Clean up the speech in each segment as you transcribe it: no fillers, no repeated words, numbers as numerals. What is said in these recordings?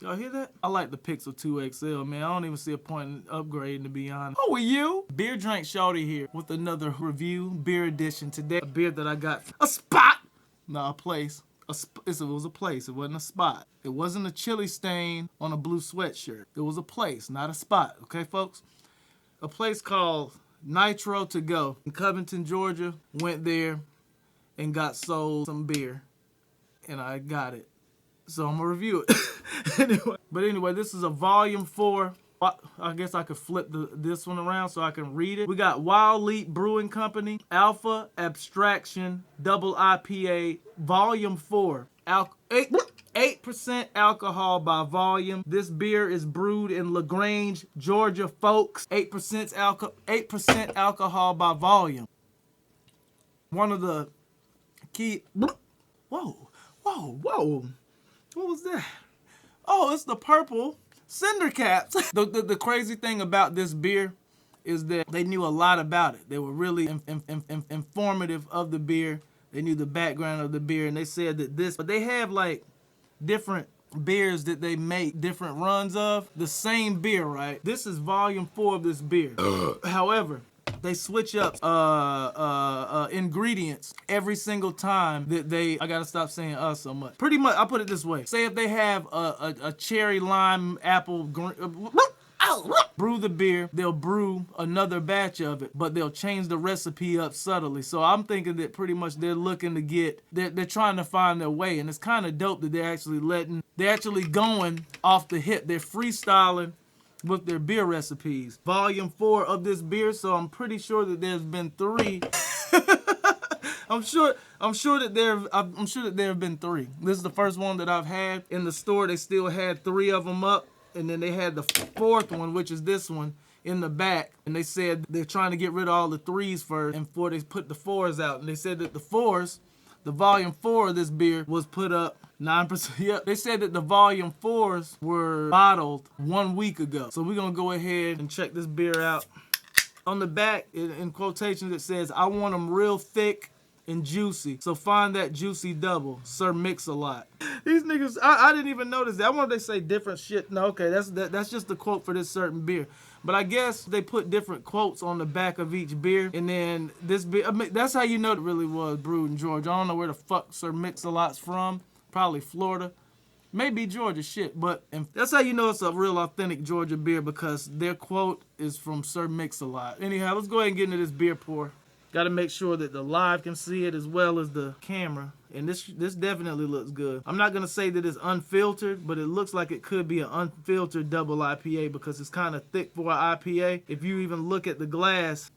Y'all hear that? I like the Pixel 2 XL, man. I don't even see a point in upgrading, to be honest. Who are you? Beer Drink Shorty here with another review, beer edition today. A beer that I got from a spot, not a place. It was a place, it wasn't a spot. It wasn't a chili stain on a blue sweatshirt. It was a place, not a spot, okay, folks? A place called Nitro To Go in Covington, Georgia. Went there and got sold some beer, and I got it. So I'm gonna review it. Anyway, this is a volume 4. I guess I could flip this one around so I can read it. We got Wild Leap Brewing Company, Alpha Abstraction, Double IPA, volume 4. 8% alcohol by volume. This beer is brewed in LaGrange, Georgia, folks. 8% alcohol by volume. One of the key... Whoa. What was that? Oh, it's the purple cinder caps. The crazy thing about this beer is that they knew a lot about it. They were really informative of the beer. They knew the background of the beer, and they said that but they have like different beers that they make different runs of. The same beer, right? This is volume 4 of this beer. However, they switch up ingredients every single time that I gotta stop saying so much. Pretty much, I'll put it this way. Say if they have a cherry, lime, apple, brew the beer, they'll brew another batch of it, but they'll change the recipe up subtly. So I'm thinking that pretty much they're looking to they're trying to find their way, and it's kind of dope that they're actually going off the hip. They're freestyling with their beer recipes. Volume 4 of this beer, so I'm pretty sure that there's been 3. I'm sure that there have been 3. This is the first one that I've had in the store. They still had 3 of them up, and then they had the 4th one, which is this one, in the back. And they said they're trying to get rid of all the 3s first, and before they put the 4s out. And they said that the 4s, the volume 4 of this beer was put up 9%. Yep. They said that the volume 4s were bottled 1 week ago. So we're going to go ahead and check this beer out. On the back, in quotations, it says, "I want them real thick and juicy. So find that juicy double. Sir Mix-a-Lot." These niggas, I didn't even notice that. I wonder if they say different shit. No, okay, that's just the quote for this certain beer. But I guess they put different quotes on the back of each beer. And then this beer, I mean, that's how you know it really was brewed in Georgia. I don't know where the fuck Sir Mix-a-Lot's from. Probably Florida. Maybe Georgia, shit. But that's how you know it's a real authentic Georgia beer, because their quote is from Sir Mix-a-Lot. Anyhow, let's go ahead and get into this beer pour. Got to make sure that the live can see it as well as the camera. And this definitely looks good. I'm not going to say that it's unfiltered, but it looks like it could be an unfiltered double IPA, because it's kind of thick for an IPA. If you even look at the glass,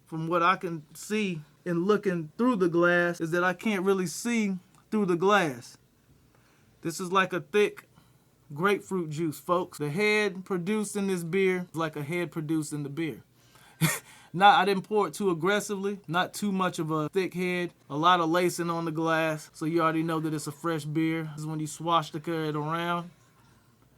from what I can see in looking through the glass, is that I can't really see through the glass. This is like a thick grapefruit juice, folks. The head produced in this beer is like a head produced in the beer. I didn't pour it too aggressively, not too much of a thick head, a lot of lacing on the glass, so you already know that it's a fresh beer. This is when you swastika it around.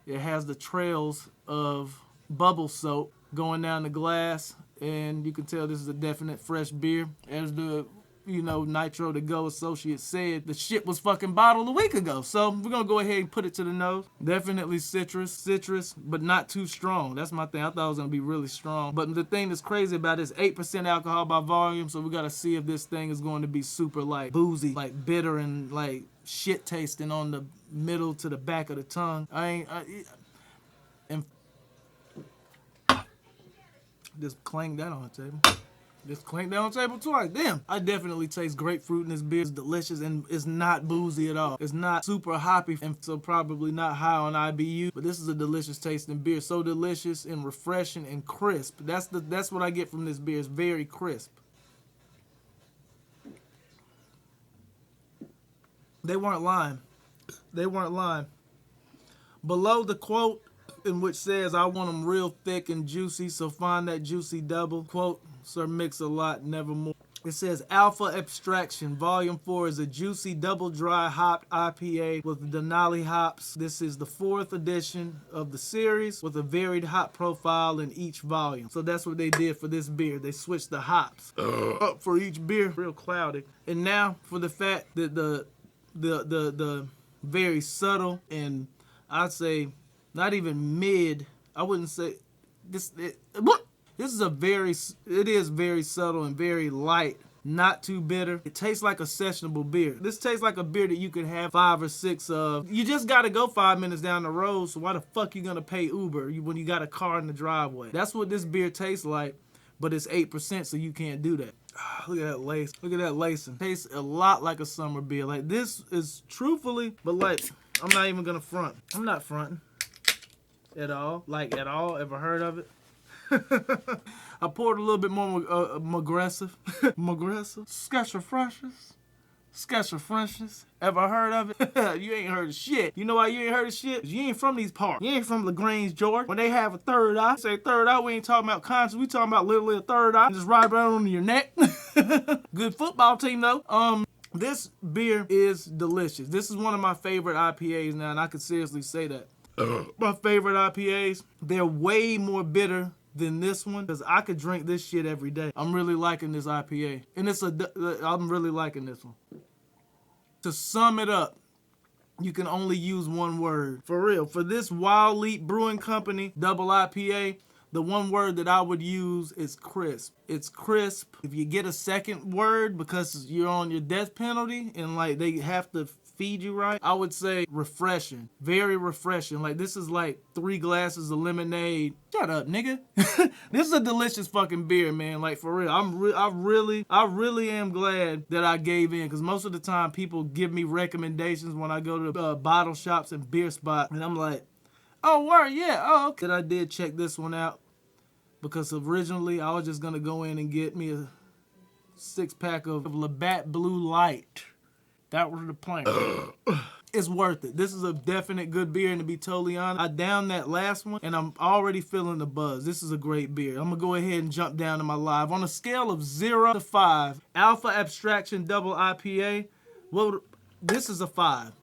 It has the trails of bubble soap going down the glass, and you can tell this is a definite fresh beer. As the Nitro To Go associate said, the shit was fucking bottled a week ago. So we're gonna go ahead and put it to the nose. Definitely citrus, but not too strong. That's my thing. I thought it was gonna be really strong. But the thing that's crazy about it is 8% alcohol by volume. So we gotta see if this thing is going to be super like boozy, like bitter and like shit tasting on the middle to the back of the tongue. Just clang that on the table. Just clank down on the table twice. Damn. I definitely taste grapefruit in this beer. It's delicious, and it's not boozy at all. It's not super hoppy, and so probably not high on IBU, but this is a delicious tasting beer. So delicious and refreshing and crisp. That's what I get from this beer. It's very crisp. They weren't lying. Below the quote, in which says, "I want them real thick and juicy, so find that juicy double." Quote, Sir Mix-a-Lot, nevermore. It says, "Alpha Abstraction, Volume 4 is a juicy double dry hopped IPA with Denali hops. This is the 4th edition of the series with a varied hop profile in each volume." So that's what they did for this beer. They switched the hops up for each beer. Real cloudy. And now for the fact that the very subtle and I'd say not even mid. I wouldn't say this. This is it is very subtle and very light. Not too bitter. It tastes like a sessionable beer. This tastes like a beer that you could have 5 or 6 of. You just gotta go 5 minutes down the road, so why the fuck you gonna pay Uber when you got a car in the driveway? That's what this beer tastes like, but it's 8%, so you can't do that. Look at that lace. Look at that lacing. Tastes a lot like a summer beer. Like, this is truthfully, but like, I'm not even gonna front. I'm not fronting at all. Like, at all. Ever heard of it? I poured a little bit more aggressive. Aggressive. Sketcher Freshness. Sketcher Freshness. Ever heard of it? You ain't heard of shit. You know why you ain't heard of shit? You ain't from these parts. You ain't from LaGrange, Georgia. When they have a third eye, say third eye, we ain't talking about conscience. We talking about literally a third eye. Just ride around on your neck. Good football team, though. This beer is delicious. This is one of my favorite IPAs now, and I could seriously say that. My favorite IPAs, they're way more bitter than this one, because I could drink this shit every day. I'm really liking this IPA. And I'm really liking this one. To sum it up, you can only use one word. For real. For this Wild Leap Brewing Company double IPA, the one word that I would use is crisp. It's crisp. If you get a second word because you're on your death penalty and like they have to feed you right, I would say refreshing. Very refreshing. Like, this is like 3 glasses of lemonade. Shut up, nigga. This is a delicious fucking beer, man. Like, for real. I really am glad that I gave in, because most of the time people give me recommendations when I go to bottle shops and beer spots, and I'm like, oh, word, yeah, oh, okay. That I did check this one out, because originally I was just gonna go in and get me a 6-pack of Labatt Blue Light. That was the plan. It's worth it. This is a definite good beer, and to be totally honest, I downed that last one, and I'm already feeling the buzz. This is a great beer. I'm going to go ahead and jump down to my live. On a scale of 0 to 5, Alpha Abstraction double IPA, well, this is a 5.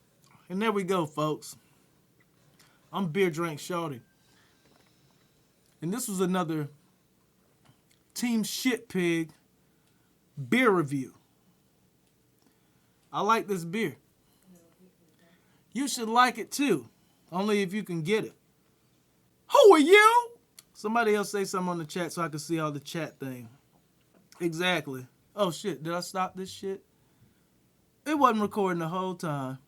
And there we go, folks. I'm Beer Drink Shorty. And this was another Team Shit Pig beer review. I like this beer. You should like it too. Only if you can get it. Who are you? Somebody else say something on the chat so I can see all the chat thing. Exactly. Oh shit, did I stop this shit? It wasn't recording the whole time.